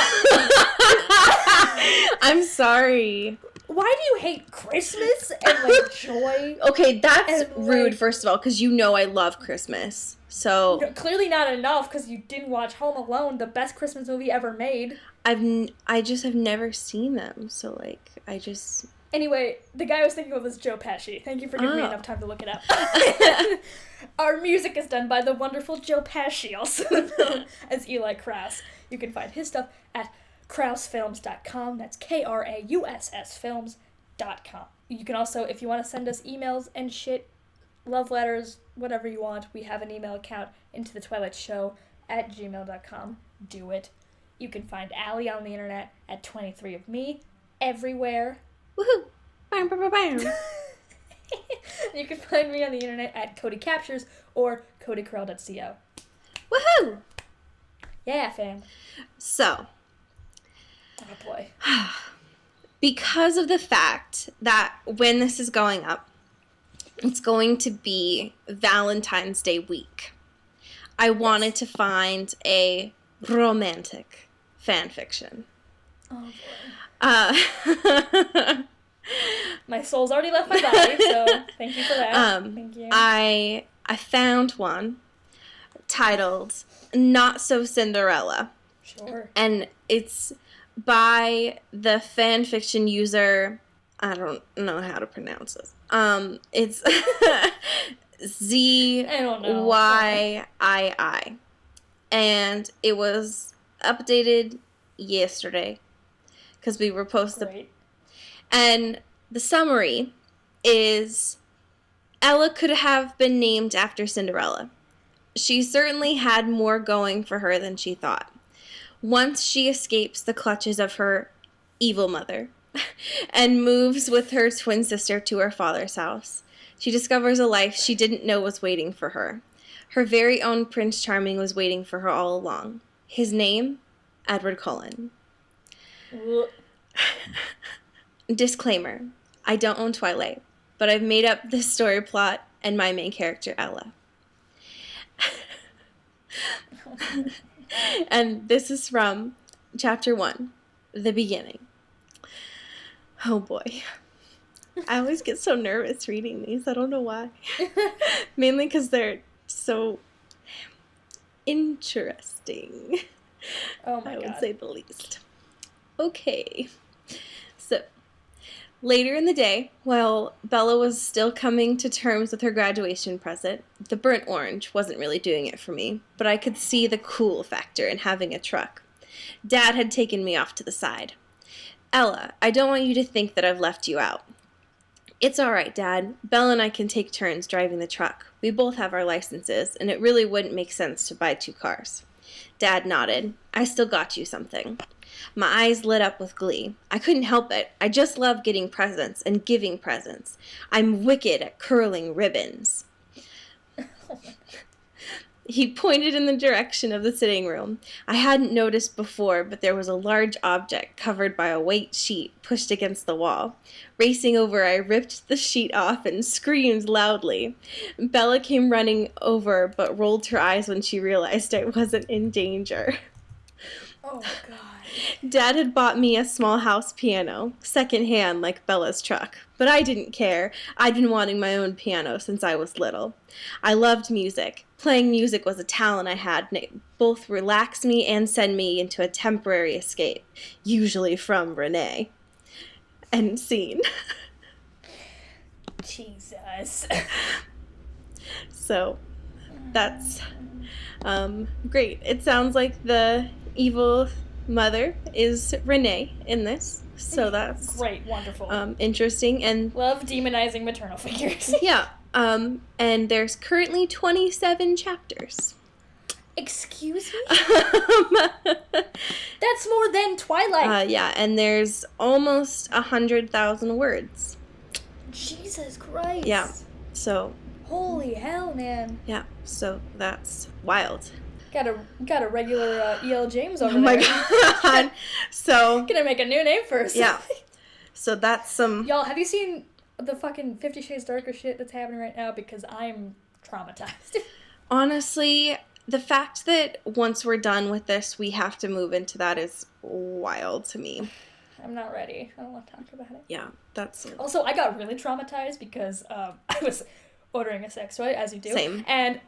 I'm sorry. Why do you hate Christmas and, like, joy? Okay, that's and, rude, like, first of all, because you know I love Christmas. So... No, clearly not enough, because you didn't watch Home Alone, the best Christmas movie ever made. I just have never seen them, so, like, I just... Anyway, the guy I was thinking of was Joe Pesci. Thank you for giving me enough time to look it up. Our music is done by the wonderful Joe Pesci, also known as Eli Krause. You can find his stuff at KrausFilms.com. That's KRAUSS Films.com. You can also, if you want to send us emails and shit, love letters, whatever you want, we have an email account, into the Twilight Show at gmail.com. Do it. You can find Allie on the internet at 23ofme, everywhere. Woohoo! Bam, bam, bam, bam. You can find me on the internet at Cody Captures or codycorral.co. Woohoo! Yeah, fam. So... Oh, boy. Because of the fact that when this is going up, it's going to be Valentine's Day week, I wanted to find a romantic fan fiction. Oh, boy. My soul's already left my body, so thank you for that. Thank you. I found one titled Not So Cinderella. Sure. And it's by the fanfiction user, I don't know how to pronounce this. It's ZYII. And it was updated yesterday because we were posted. Great. And the summary is Ella could have been named after Cinderella. She certainly had more going for her than she thought. Once she escapes the clutches of her evil mother and moves with her twin sister to her father's house, she discovers a life she didn't know was waiting for her. Her very own Prince Charming was waiting for her all along. His name, Edward Cullen. Disclaimer, I don't own Twilight, but I've made up this story plot and my main character, Ella. And this is from chapter 1, the beginning. Oh boy. I always get so nervous reading these. I don't know why. Mainly because they're so interesting. Oh my God. I would say the least. Okay. So, later in the day, while Bella was still coming to terms with her graduation present, the burnt orange wasn't really doing it for me, but I could see the cool factor in having a truck. Dad had taken me off to the side. Ella, I don't want you to think that I've left you out. It's all right, Dad. Belle and I can take turns driving the truck. We both have our licenses, and it really wouldn't make sense to buy 2 cars. Dad nodded. I still got you something. My eyes lit up with glee. I couldn't help it. I just love getting presents and giving presents. I'm wicked at curling ribbons. He pointed in the direction of the sitting room. I hadn't noticed before, but there was a large object covered by a white sheet pushed against the wall. Racing over, I ripped the sheet off and screamed loudly. Bella came running over, but rolled her eyes when she realized I wasn't in danger. Oh, God. Dad had bought me a small house piano, secondhand like Bella's truck, but I didn't care. I'd been wanting my own piano since I was little. I loved music. Playing music was a talent I had, and it both relaxed me and sent me into a temporary escape, usually from Renee. End scene. Jesus. So, that's great. It sounds like the evil mother is Renee in this, so that's great, wonderful. Interesting. And love demonizing maternal figures. Yeah. And there's currently 27 chapters. Excuse me? That's more than Twilight. Yeah, and there's almost 100,000 words. Jesus Christ. Yeah. So. Holy hell, man. Yeah. So that's wild. Got a regular E.L. James over there. Oh my God. So. Gonna make a new name first. Yeah. So that's some. Y'all, have you seen the fucking 50 Shades Darker shit that's happening right now? Because I'm traumatized. Honestly, the fact that once we're done with this, we have to move into that is wild to me. I'm not ready. I don't want to talk about it. Yeah, that's... Also, I got really traumatized because I was ordering a sex toy, as you do. Same. And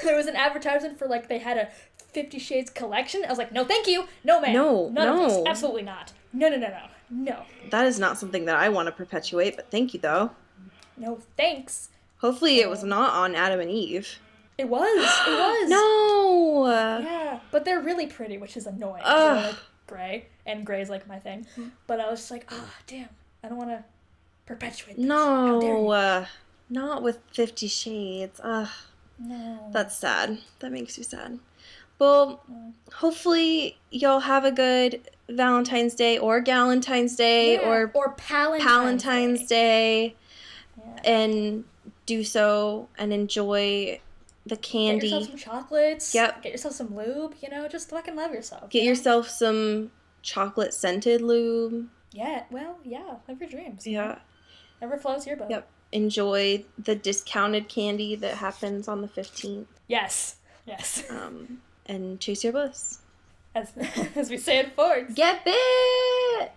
there was an advertisement for, like, they had a 50 Shades collection. I was like, no, thank you. No, ma'am. None of this. Absolutely not. No. That is not something that I want to perpetuate, but thank you, though. No, thanks. Hopefully it was not on Adam and Eve. It was. No! Yeah, but they're really pretty, which is annoying. They're, like, gray, and gray's, like, my thing. But I was just like, damn, I don't want to perpetuate this. No, not with 50 Shades. Ugh. No. That's sad. That makes you sad. Well, hopefully you'll have a good Valentine's Day or Galentine's Day or Palentine's Day. Yeah. And do so and enjoy the candy. Get yourself some chocolates. Yep. Get yourself some lube, just fucking love yourself. Get yourself some chocolate scented lube. Yeah, live your dreams. Yeah. Never floats your boat. Yep. Enjoy the discounted candy that happens on the 15th. Yes. And chase your bliss. As we say in Fords. Get bit!